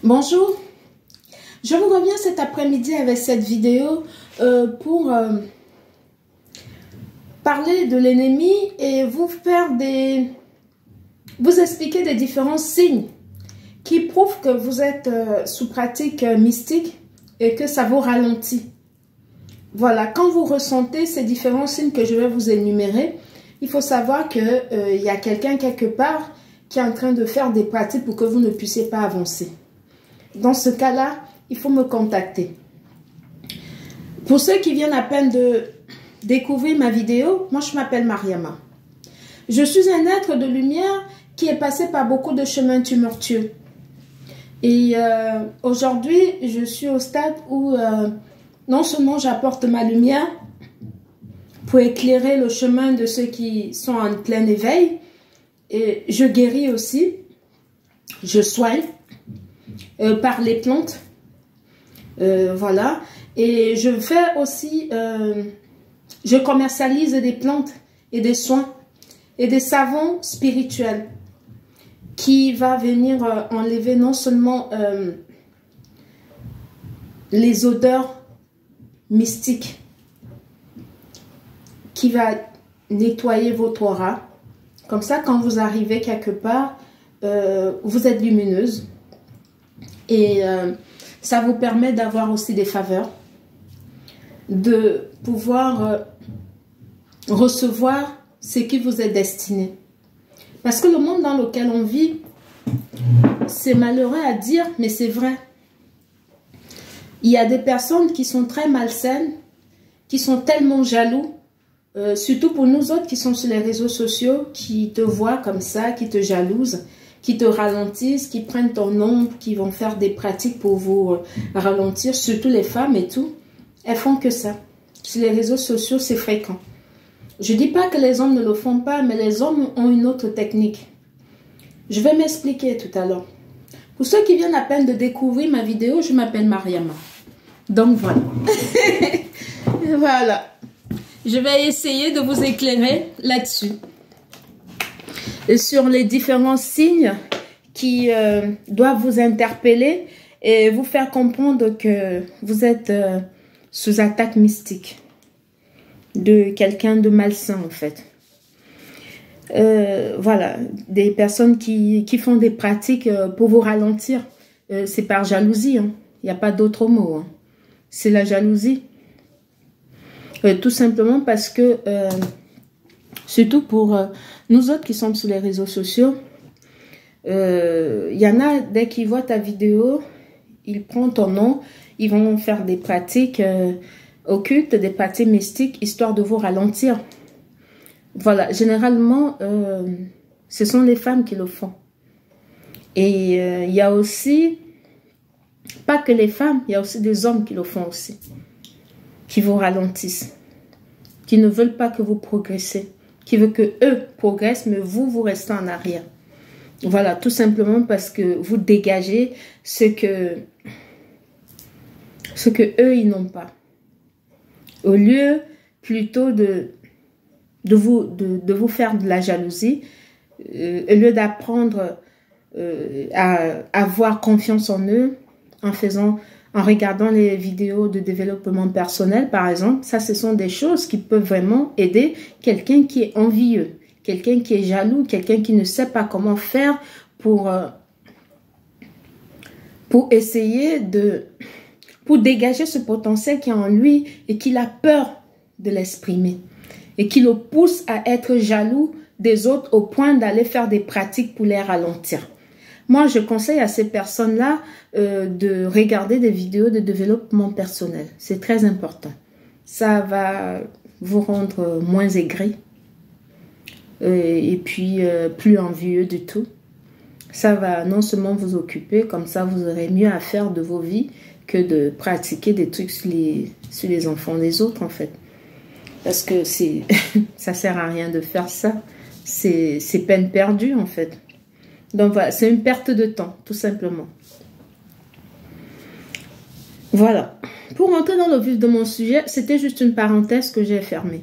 Bonjour, je vous reviens cet après-midi avec cette vidéo pour parler de l'ennemi et vous expliquer des différents signes qui prouvent que vous êtes sous pratique mystique et que ça vous ralentit. Voilà, quand vous ressentez ces différents signes que je vais vous énumérer, il faut savoir qu'il y a quelqu'un quelque part qui est en train de faire des pratiques pour que vous ne puissiez pas avancer. Dans ce cas-là, il faut me contacter. Pour ceux qui viennent à peine de découvrir ma vidéo, moi je m'appelle Mariama. Je suis un être de lumière qui est passé par beaucoup de chemins tumultueux. Et aujourd'hui, je suis au stade où non seulement j'apporte ma lumière pour éclairer le chemin de ceux qui sont en plein éveil, et je guéris aussi, je soigne par les plantes, voilà, et je fais aussi, je commercialise des plantes et des soins et des savons spirituels qui va venir enlever non seulement les odeurs mystiques, qui va nettoyer votre aura. Comme ça, quand vous arrivez quelque part, vous êtes lumineuse. Et ça vous permet d'avoir aussi des faveurs, de pouvoir recevoir ce qui vous est destiné. Parce que le monde dans lequel on vit, c'est malheureux à dire, mais c'est vrai. Il y a des personnes qui sont très malsaines, qui sont tellement jaloux, surtout pour nous autres qui sont sur les réseaux sociaux, qui te voient comme ça, qui te jalousent, qui te ralentissent, qui prennent ton ombre, qui vont faire des pratiques pour vous ralentir, surtout les femmes et tout. Elles font que ça. Sur les réseaux sociaux, c'est fréquent. Je ne dis pas que les hommes ne le font pas, mais les hommes ont une autre technique. Je vais m'expliquer tout à l'heure. Pour ceux qui viennent à peine de découvrir ma vidéo, je m'appelle Mariama. Donc voilà. Voilà. Je vais essayer de vous éclairer là-dessus. Sur les différents signes qui doivent vous interpeller et vous faire comprendre que vous êtes sous attaque mystique de quelqu'un de malsain en fait. Voilà, des personnes qui font des pratiques pour vous ralentir. C'est par jalousie, hein. Il n'y a pas d'autre mot. Hein. C'est la jalousie. Tout simplement parce que, surtout pour nous autres qui sommes sur les réseaux sociaux, il y en a, dès qu'ils voient ta vidéo, ils prennent ton nom, ils vont faire des pratiques occultes, des pratiques mystiques, histoire de vous ralentir. Voilà, généralement, ce sont les femmes qui le font. Et il y a aussi, pas que les femmes, il y a aussi des hommes qui le font aussi, qui vous ralentissent, qui ne veulent pas que vous progressez, qui veulent que eux progressent, mais vous restez en arrière. Voilà, tout simplement parce que vous dégagez ce que eux, ils n'ont pas. Au lieu plutôt de vous faire de la jalousie, au lieu d'apprendre à avoir confiance en eux, en regardant les vidéos de développement personnel, par exemple, ça, ce sont des choses qui peuvent vraiment aider quelqu'un qui est envieux, quelqu'un qui est jaloux, quelqu'un qui ne sait pas comment faire pour essayer pour dégager ce potentiel qui est en lui et qu'il a peur de l'exprimer et qui le pousse à être jaloux des autres au point d'aller faire des pratiques pour les ralentir. Moi, je conseille à ces personnes-là de regarder des vidéos de développement personnel. C'est très important. Ça va vous rendre moins aigri et puis plus envieux du tout. Ça va non seulement vous occuper, comme ça vous aurez mieux à faire de vos vies que de pratiquer des trucs sur les enfants des autres en fait. Parce que ça sert à rien de faire ça. C'est peine perdue en fait. Donc voilà, c'est une perte de temps, tout simplement. Voilà. Pour rentrer dans le vif de mon sujet, c'était juste une parenthèse que j'ai fermée.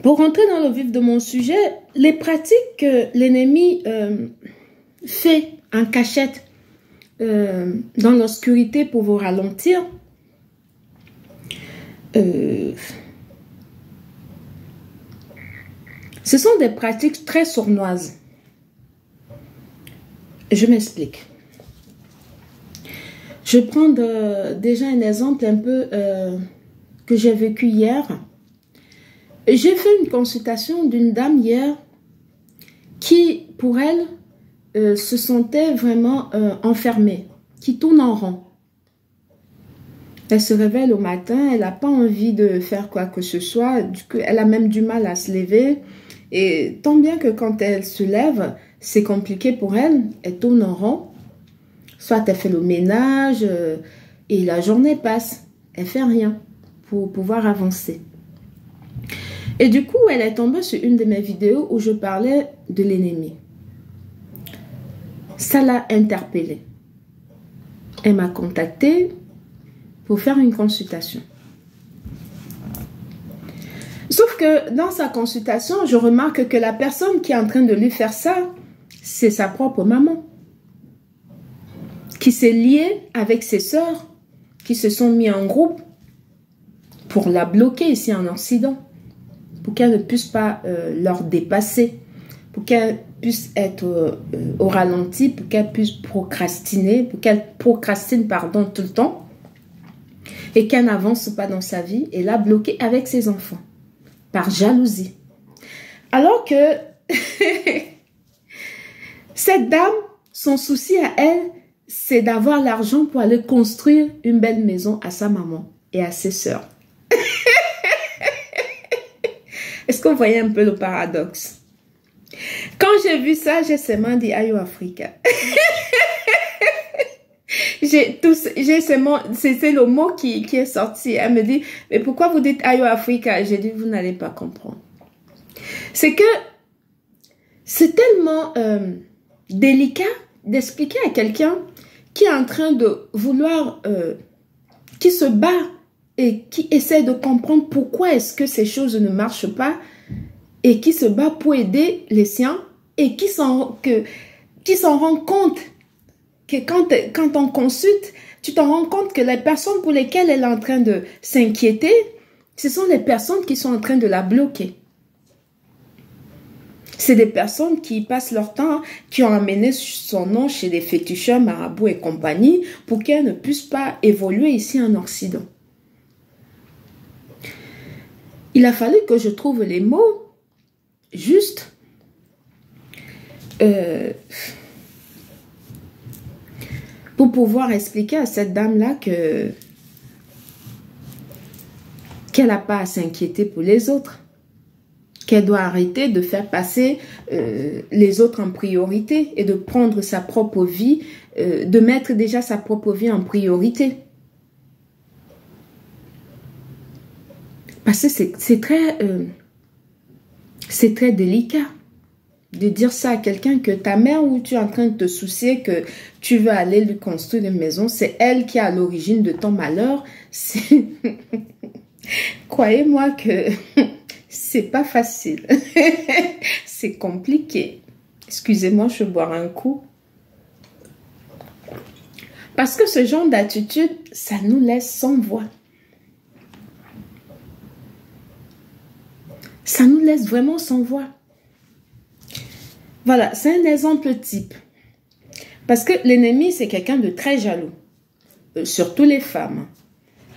Pour rentrer dans le vif de mon sujet, les pratiques que l'ennemi fait en cachette dans l'obscurité pour vous ralentir. Ce sont des pratiques très sournoises. Je m'explique. Je vais prendre déjà un exemple un peu que j'ai vécu hier. J'ai fait une consultation d'une dame hier qui, pour elle, se sentait vraiment enfermée, qui tourne en rond. Elle se réveille au matin, elle n'a pas envie de faire quoi que ce soit, elle a même du mal à se lever. Et tant bien que quand elle se lève, c'est compliqué pour elle, elle tourne en rond. Soit elle fait le ménage et la journée passe, elle fait rien pour pouvoir avancer. Et du coup, elle est tombée sur une de mes vidéos où je parlais de l'ennemi. Ça l'a interpellée. Elle m'a contactée pour faire une consultation. Sauf que dans sa consultation, je remarque que la personne qui est en train de lui faire ça, c'est sa propre maman. Qui s'est liée avec ses sœurs, qui se sont mis en groupe pour la bloquer ici en Occident. Pour qu'elle ne puisse pas leur dépasser. Pour qu'elle puisse être au ralenti, pour qu'elle puisse procrastiner, pour qu'elle procrastine, pardon, tout le temps. Et qu'elle n'avance pas dans sa vie et la bloquer avec ses enfants. Par jalousie. Alors que cette dame, son souci à elle, c'est d'avoir l'argent pour aller construire une belle maison à sa maman et à ses sœurs. Est-ce qu'on voyait un peu le paradoxe? Quand j'ai vu ça, j'ai seulement dit Ayo Africa. C'est le mot qui est sorti. Elle me dit, mais pourquoi vous dites Ayo Africa? J'ai dit, vous n'allez pas comprendre. C'est que c'est tellement délicat d'expliquer à quelqu'un qui est en train de vouloir, qui se bat et qui essaie de comprendre pourquoi est-ce que ces choses ne marchent pas et qui se bat pour aider les siens et qui s'en rend compte que quand on consulte, tu t'en rends compte que les personnes pour lesquelles elle est en train de s'inquiéter, ce sont les personnes qui sont en train de la bloquer. C'est des personnes qui passent leur temps, qui ont amené son nom chez des féticheurs, marabouts et compagnie, pour qu'elle ne puisse pas évoluer ici en Occident. Il a fallu que je trouve les mots justes pour pouvoir expliquer à cette dame-là qu'elle n'a pas à s'inquiéter pour les autres. Qu'elle doit arrêter de faire passer les autres en priorité et de prendre sa propre vie, de mettre déjà sa propre vie en priorité. Parce que c'est très délicat de dire ça à quelqu'un, que ta mère, où tu es en train de te soucier que tu veux aller lui construire une maison, c'est elle qui est à l'origine de ton malheur. Croyez-moi que c'est pas facile. C'est compliqué. Excusez-moi, je vais boire un coup. Parce que ce genre d'attitude, ça nous laisse sans voix. Ça nous laisse vraiment sans voix. Voilà, c'est un exemple type. Parce que l'ennemi, c'est quelqu'un de très jaloux. Surtout les femmes.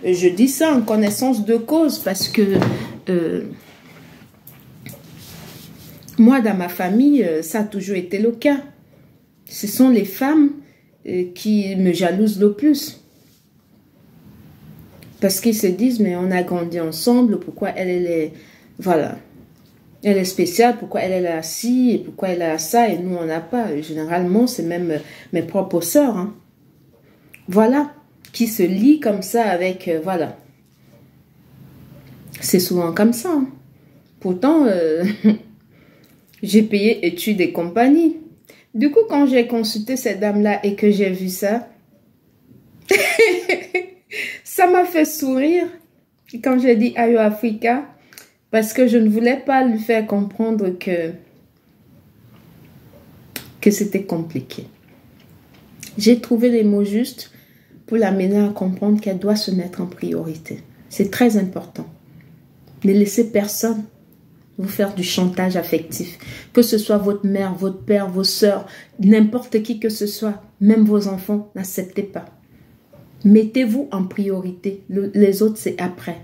Je dis ça en connaissance de cause parce que moi, dans ma famille, ça a toujours été le cas. Ce sont les femmes qui me jalousent le plus. Parce qu'ils se disent, mais on a grandi ensemble, pourquoi elle est... Voilà. Elle est spéciale, pourquoi elle a ci, et pourquoi elle a ça, et nous, on n'a pas. Généralement, c'est même mes propres sœurs. Hein. Voilà. Qui se lient comme ça avec... voilà. C'est souvent comme ça. Hein. Pourtant, j'ai payé études et compagnie. Du coup, quand j'ai consulté cette dame-là et que j'ai vu ça, ça m'a fait sourire. Quand j'ai dit Ayo Africa, parce que je ne voulais pas lui faire comprendre que c'était compliqué. J'ai trouvé les mots justes pour l'amener à comprendre qu'elle doit se mettre en priorité. C'est très important. Ne laissez personne vous faire du chantage affectif. Que ce soit votre mère, votre père, vos sœurs, n'importe qui que ce soit, même vos enfants, n'acceptez pas. Mettez-vous en priorité. Les autres, c'est après.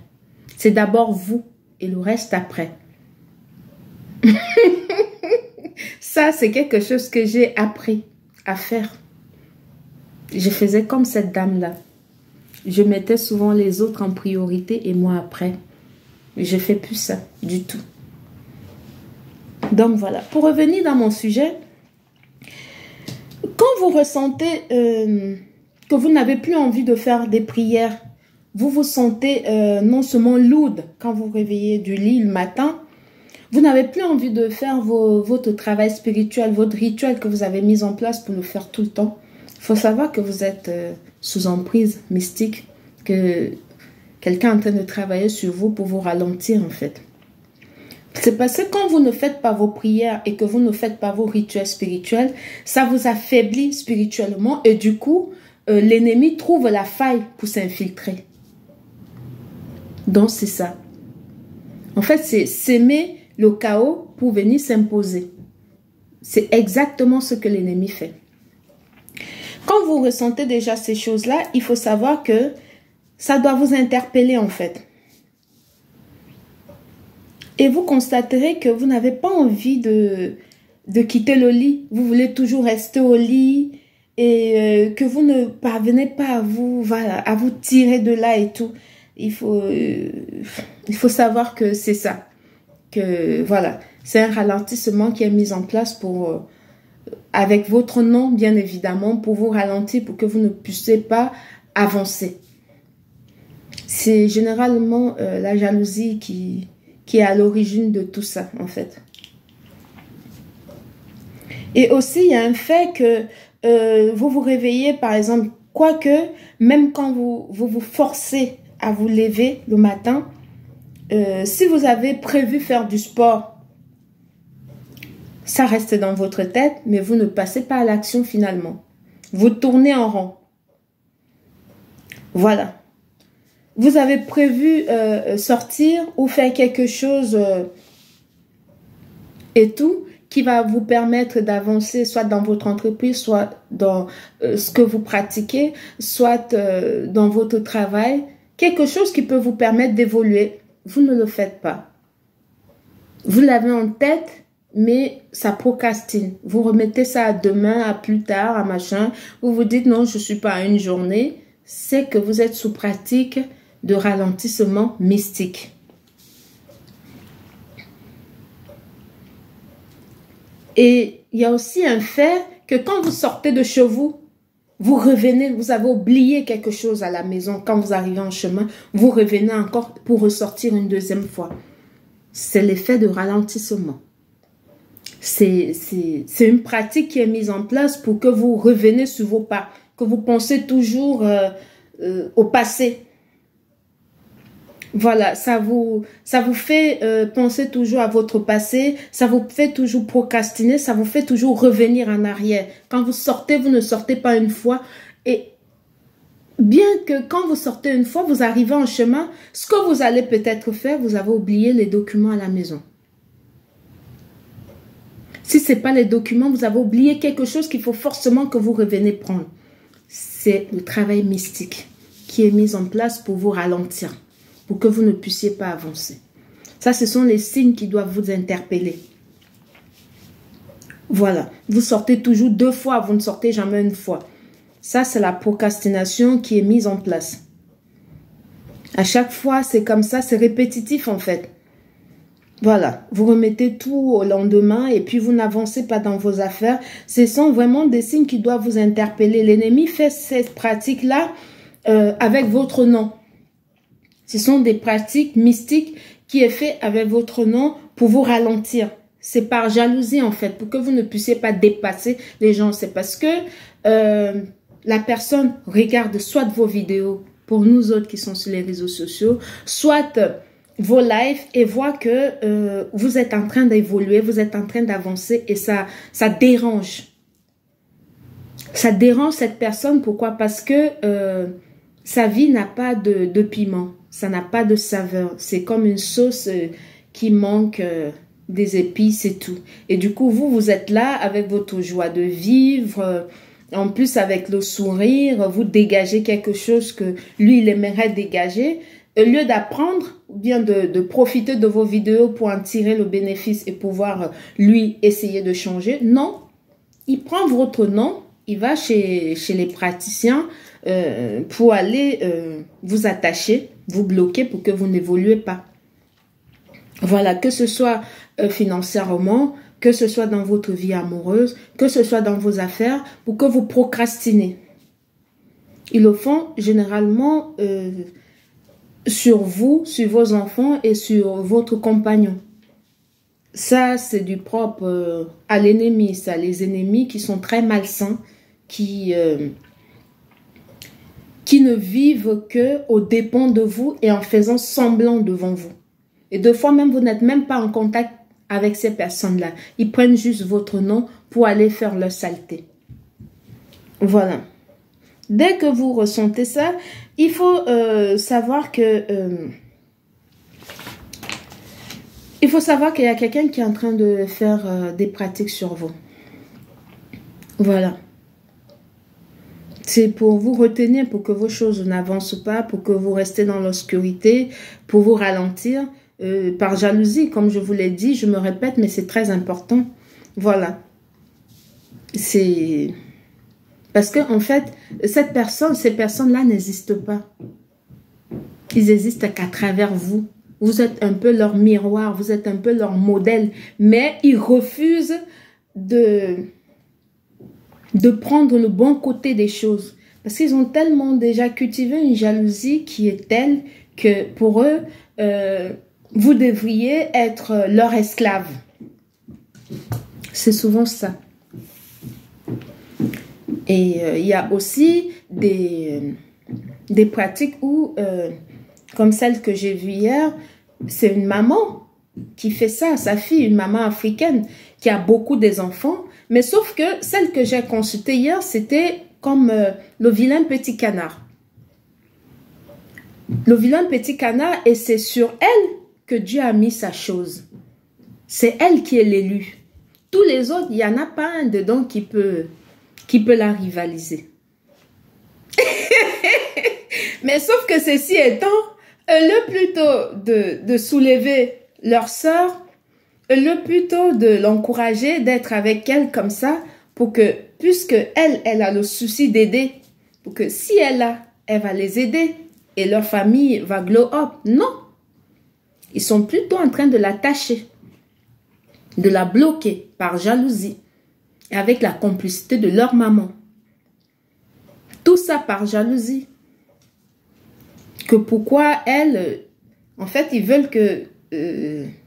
C'est d'abord vous et le reste après. Ça, c'est quelque chose que j'ai appris à faire. Je faisais comme cette dame-là. Je mettais souvent les autres en priorité et moi après. Je ne fais plus ça du tout. Donc voilà. Pour revenir dans mon sujet, quand vous ressentez que vous n'avez plus envie de faire des prières, vous vous sentez non seulement lourde quand vous vous réveillez du lit le matin, vous n'avez plus envie de faire votre travail spirituel, votre rituel que vous avez mis en place pour le faire tout le temps. Il faut savoir que vous êtes sous emprise mystique, que quelqu'un est en train de travailler sur vous pour vous ralentir en fait. C'est parce que quand vous ne faites pas vos prières et que vous ne faites pas vos rituels spirituels, ça vous affaiblit spirituellement et du coup, l'ennemi trouve la faille pour s'infiltrer. Donc c'est ça. En fait, c'est s'aimer le chaos pour venir s'imposer. C'est exactement ce que l'ennemi fait. Quand vous ressentez déjà ces choses-là, il faut savoir que ça doit vous interpeller en fait. Et vous constaterez que vous n'avez pas envie de quitter le lit. Vous voulez toujours rester au lit et que vous ne parvenez pas à vous tirer de là et tout. Il faut savoir que c'est ça. Que voilà, c'est un ralentissement qui est mis en place pour, avec votre nom bien évidemment, pour vous ralentir, pour que vous ne puissiez pas avancer. C'est généralement la jalousie qui est à l'origine de tout ça en fait. Et aussi il y a un fait que vous vous réveillez par exemple, quoique même quand vous vous forcez à vous lever le matin, si vous avez prévu faire du sport, ça reste dans votre tête, mais vous ne passez pas à l'action finalement. Vous tournez en rond. Voilà. Vous avez prévu sortir ou faire quelque chose et tout qui va vous permettre d'avancer soit dans votre entreprise, soit dans ce que vous pratiquez, soit dans votre travail. Quelque chose qui peut vous permettre d'évoluer. Vous ne le faites pas. Vous l'avez en tête, mais ça procrastine. Vous remettez ça à demain, à plus tard, à machin. Vous vous dites non, je ne suis pas à une journée. C'est que vous êtes sous pratique de ralentissement mystique. Et il y a aussi un fait que quand vous sortez de chez vous, vous revenez, vous avez oublié quelque chose à la maison. Quand vous arrivez en chemin, vous revenez encore pour ressortir une deuxième fois. C'est l'effet de ralentissement. C'est une pratique qui est mise en place pour que vous revenez sur vos pas, que vous pensez toujours au passé. Voilà, ça vous fait penser toujours à votre passé, ça vous fait toujours procrastiner, ça vous fait toujours revenir en arrière. Quand vous sortez, vous ne sortez pas une fois. Et bien que quand vous sortez une fois, vous arrivez en chemin, ce que vous allez peut-être faire, vous avez oublié les documents à la maison. Si ce n'est pas les documents, vous avez oublié quelque chose qu'il faut forcément que vous reveniez prendre. C'est le travail mystique qui est mis en place pour vous ralentir, pour que vous ne puissiez pas avancer. Ça, ce sont les signes qui doivent vous interpeller. Voilà. Vous sortez toujours 2 fois, vous ne sortez jamais une fois. Ça, c'est la procrastination qui est mise en place. À chaque fois, c'est comme ça, c'est répétitif en fait. Voilà. Vous remettez tout au lendemain et puis vous n'avancez pas dans vos affaires. Ce sont vraiment des signes qui doivent vous interpeller. L'ennemi fait cette pratique-là avec votre nom. Ce sont des pratiques mystiques qui est fait avec votre nom pour vous ralentir. C'est par jalousie en fait, pour que vous ne puissiez pas dépasser les gens. C'est parce que la personne regarde soit vos vidéos, pour nous autres qui sont sur les réseaux sociaux, soit vos lives et voit que vous êtes en train d'évoluer, vous êtes en train d'avancer et ça dérange. Ça dérange cette personne. Pourquoi? Parce que sa vie n'a pas de piment. Ça n'a pas de saveur. C'est comme une sauce qui manque des épices et tout. Et du coup, vous êtes là avec votre joie de vivre. En plus, avec le sourire, vous dégagez quelque chose que lui, il aimerait dégager. Au lieu d'apprendre ou bien de profiter de vos vidéos pour en tirer le bénéfice et pouvoir, lui, essayer de changer. Non, il prend votre nom, il va chez les praticiens pour aller vous attacher, vous bloquer pour que vous n'évoluez pas. Voilà, que ce soit financièrement, que ce soit dans votre vie amoureuse, que ce soit dans vos affaires, pour que vous procrastinez. Ils le font généralement sur vous, sur vos enfants et sur votre compagnon. Ça, c'est du propre à l'ennemi. Ça, les ennemis qui sont très malsains, qui ne vivent que aux dépens de vous et en faisant semblant devant vous. Et deux fois même, vous n'êtes même pas en contact avec ces personnes-là. Ils prennent juste votre nom pour aller faire leur saleté. Voilà. Dès que vous ressentez ça, il faut savoir que il faut savoir qu'il y a quelqu'un qui est en train de faire des pratiques sur vous. Voilà. C'est pour vous retenir, pour que vos choses n'avancent pas, pour que vous restez dans l'obscurité, pour vous ralentir. Par jalousie, comme je vous l'ai dit, je me répète, mais c'est très important. Voilà. C'est... Parce que en fait, ces personnes-là n'existent pas. Ils existent qu'à travers vous. Vous êtes un peu leur miroir, vous êtes un peu leur modèle, mais ils refusent de prendre le bon côté des choses. Parce qu'ils ont tellement déjà cultivé une jalousie qui est telle que pour eux, vous devriez être leur esclave. C'est souvent ça. Et il y a aussi des pratiques où, comme celle que j'ai vue hier, c'est une maman qui fait ça à sa fille, une maman africaine qui a beaucoup des enfants. Mais sauf que celle que j'ai consultée hier, c'était comme le vilain petit canard. Le vilain petit canard, et c'est sur elle que Dieu a mis sa chose. C'est elle qui est l'élu. Tous les autres, il n'y en a pas un dedans qui peut la rivaliser. Mais sauf que ceci étant, le plutôt de soulever leur sœur, le plutôt de l'encourager, d'être avec elle comme ça, pour que, puisque elle a le souci d'aider, pour que si elle va les aider et leur famille va glow up. Non. Ils sont plutôt en train de l'attacher, de la bloquer par jalousie, avec la complicité de leur maman. Tout ça par jalousie. Que pourquoi elle, en fait, ils veulent que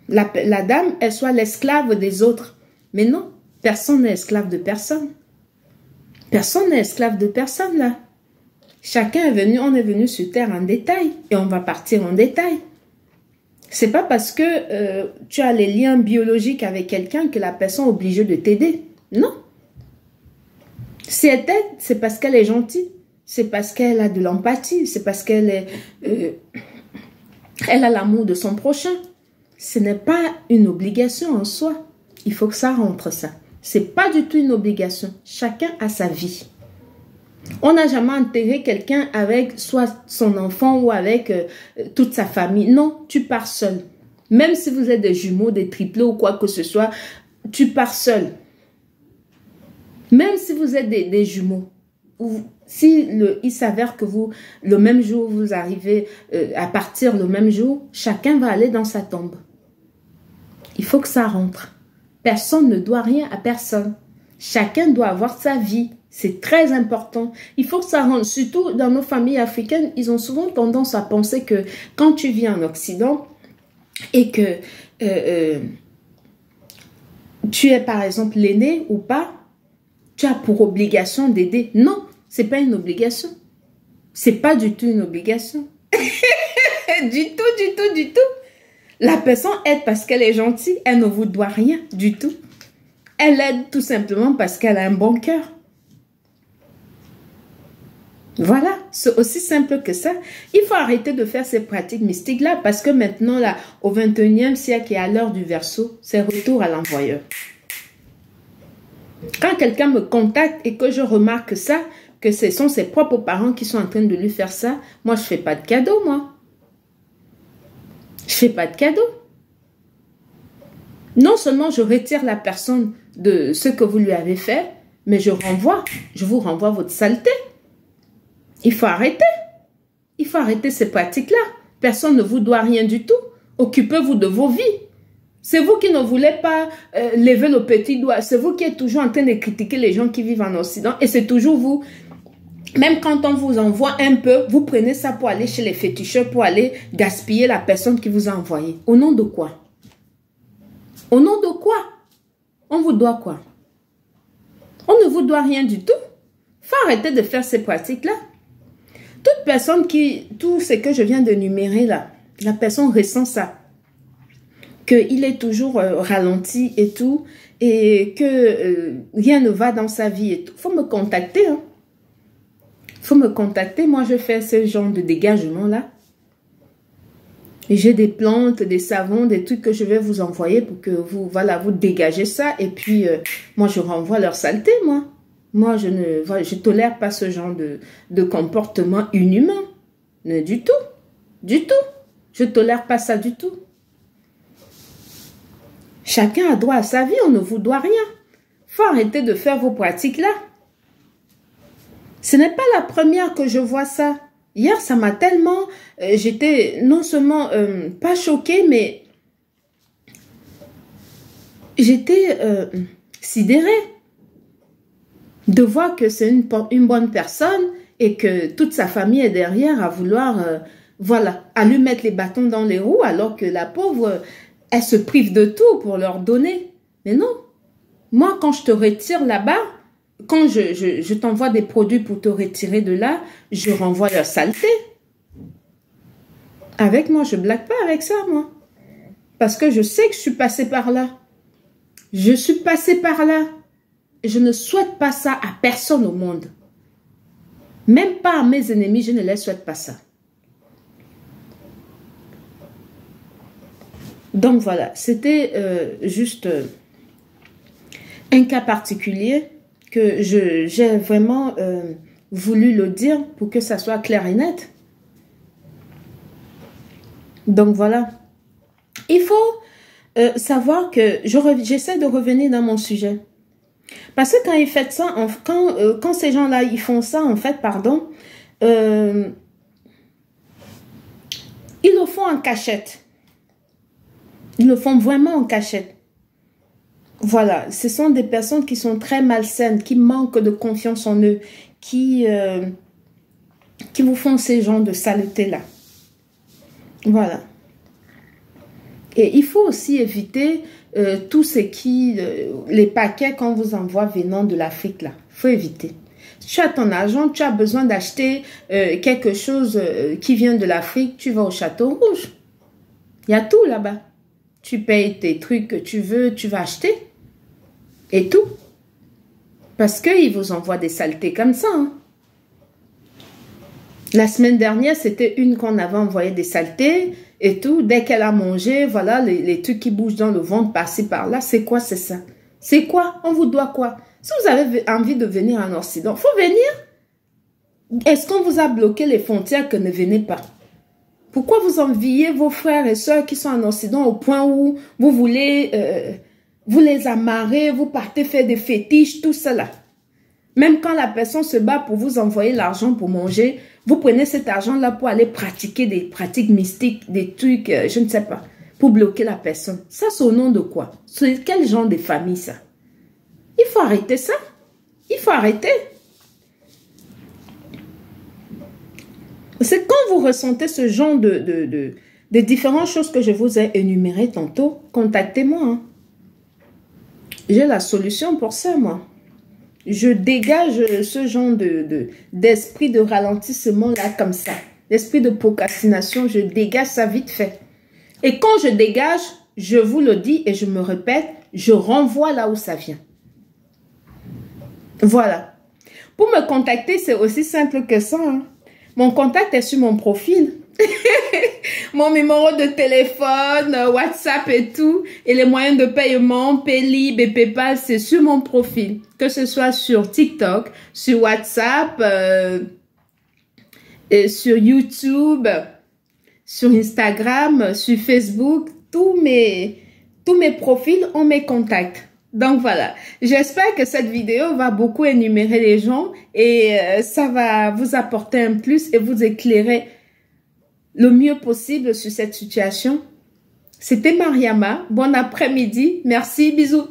la dame, elle soit l'esclave des autres. Mais non, personne n'est esclave de personne. Personne n'est esclave de personne là. Chacun est venu, on est venu sur terre en détail et on va partir en détail. C'est pas parce que tu as les liens biologiques avec quelqu'un que la personne est obligée de t'aider. Non. Si elle t'aide, c'est parce qu'elle est gentille. C'est parce qu'elle a de l'empathie. C'est parce qu'elle est, elle a l'amour de son prochain. Ce n'est pas une obligation en soi. Il faut que ça rentre, ça. C'est pas du tout une obligation. Chacun a sa vie. On n'a jamais enterré quelqu'un avec soit son enfant ou avec toute sa famille. Non, tu pars seul. Même si vous êtes des jumeaux, des triplés ou quoi que ce soit, tu pars seul. Même si vous êtes des jumeaux. Ou si il s'avère que vous, le même jour, vous arrivez à partir le même jour, chacun va aller dans sa tombe. Il faut que ça rentre. Personne ne doit rien à personne. Chacun doit avoir sa vie. C'est très important. Il faut que ça rentre. Surtout dans nos familles africaines, ils ont souvent tendance à penser que quand tu vis en Occident et que tu es par exemple l'aîné ou pas, tu as pour obligation d'aider. Non, c'est pas une obligation. C'est pas du tout une obligation. Du tout. La personne aide parce qu'elle est gentille. Elle ne vous doit rien du tout. Elle aide tout simplement parce qu'elle a un bon cœur. Voilà, c'est aussi simple que ça. Il faut arrêter de faire ces pratiques mystiques-là parce que maintenant, là, au 21e siècle et à l'heure du Verseau, c'est retour à l'envoyeur. Quand quelqu'un me contacte et que je remarque ça, que ce sont ses propres parents qui sont en train de lui faire ça, moi, je ne fais pas de cadeau, moi. Je ne fais pas de cadeau. Non seulement je retire la personne de ce que vous lui avez fait, mais je vous renvoie votre saleté. Il faut arrêter. Il faut arrêter ces pratiques-là. Personne ne vous doit rien du tout. Occupez-vous de vos vies. C'est vous qui ne voulez pas lever le petit doigt. C'est vous qui êtes toujours en train de critiquer les gens qui vivent en Occident. Et c'est toujours vous. Même quand on vous envoie un peu, vous prenez ça pour aller chez les féticheurs, pour aller gaspiller la personne qui vous a envoyé. Au nom de quoi? Au nom de quoi? On vous doit quoi? On ne vous doit rien du tout. Il faut arrêter de faire ces pratiques-là. Toute personne tout ce que je viens de numérer là, la personne ressent ça. Qu'il est toujours ralenti et tout, et que rien ne va dans sa vie et tout. Il faut me contacter. Il faut me contacter. Moi, je fais ce genre de dégagement-là. J'ai des plantes, des savons, des trucs que je vais vous envoyer pour que vous dégagez ça. Et puis, moi, je renvoie leur saleté, moi. Moi, je tolère pas ce genre de comportement inhumain. Du tout. Du tout. Je tolère pas ça du tout. Chacun a droit à sa vie, on ne vous doit rien. Faut arrêter de faire vos pratiques-là. Ce n'est pas la première que je vois ça. Hier, ça m'a tellement... J'étais non seulement pas choquée, mais j'étais sidérée de voir que c'est une bonne personne et que toute sa famille est derrière à vouloir, à lui mettre les bâtons dans les roues alors que la pauvre, elle se prive de tout pour leur donner. Mais non, moi quand je te retire là-bas, quand je t'envoie des produits pour te retirer de là, je renvoie leur saleté. Avec moi, je blague pas avec ça, moi. Parce que je sais que je suis passée par là. Je suis passée par là. Je ne souhaite pas ça à personne au monde. Même pas à mes ennemis, je ne les souhaite pas ça. Donc voilà, c'était juste un cas particulier que j'ai vraiment voulu le dire pour que ça soit clair et net. Donc voilà. Il faut savoir que j'essaie de revenir dans mon sujet. Parce que quand ils font ça, quand ces gens-là, ils font ça, en fait, pardon, ils le font en cachette. Ils le font vraiment en cachette. Voilà, ce sont des personnes qui sont très malsaines, qui manquent de confiance en eux, qui vous font ces genres de saleté-là. Voilà. Et il faut aussi éviter tout ce qui... les paquets qu'on vous envoie venant de l'Afrique, là. Il faut éviter. Si tu as ton argent, tu as besoin d'acheter quelque chose qui vient de l'Afrique, tu vas au Château Rouge. Il y a tout là-bas. Tu payes tes trucs que tu veux, tu vas acheter. Et tout. Parce qu'ils vous envoient des saletés comme ça. Hein. La semaine dernière, c'était une qu'on avait envoyé des saletés et tout. Dès qu'elle a mangé, voilà, les trucs qui bougent dans le ventre, par-ci, par-là. C'est quoi, c'est ça? C'est quoi? On vous doit quoi? Si vous avez envie de venir en Occident, il faut venir. Est-ce qu'on vous a bloqué les frontières que ne venez pas? Pourquoi vous enviez vos frères et sœurs qui sont en Occident au point où vous voulez... vous les amarrez, vous partez faire des fétiches, tout cela. Même quand la personne se bat pour vous envoyer l'argent pour manger, vous prenez cet argent-là pour aller pratiquer des pratiques mystiques, des trucs, je ne sais pas, pour bloquer la personne. Ça, c'est au nom de quoi? C'est quel genre de famille, ça? Il faut arrêter ça. Il faut arrêter. C'est quand vous ressentez ce genre de différentes choses que je vous ai énumérées tantôt, contactez-moi. Hein. J'ai la solution pour ça, moi. Je dégage ce genre d'esprit de ralentissement là comme ça. L'esprit de procrastination, je dégage ça vite fait. Et quand je dégage, je vous le dis et je me répète, je renvoie là où ça vient. Voilà. Pour me contacter, c'est aussi simple que ça. Hein. Mon contact est sur mon profil. Mon numéro de téléphone, WhatsApp et tout. Et les moyens de paiement, Paylib et PayPal, c'est sur mon profil. Que ce soit sur TikTok, sur WhatsApp, et sur YouTube, sur Instagram, sur Facebook. Tous mes profils ont mes contacts. Donc voilà, j'espère que cette vidéo va beaucoup énumérer les gens et ça va vous apporter un plus et vous éclairer le mieux possible sur cette situation. C'était Mariama. Bon après-midi. Merci. Bisous.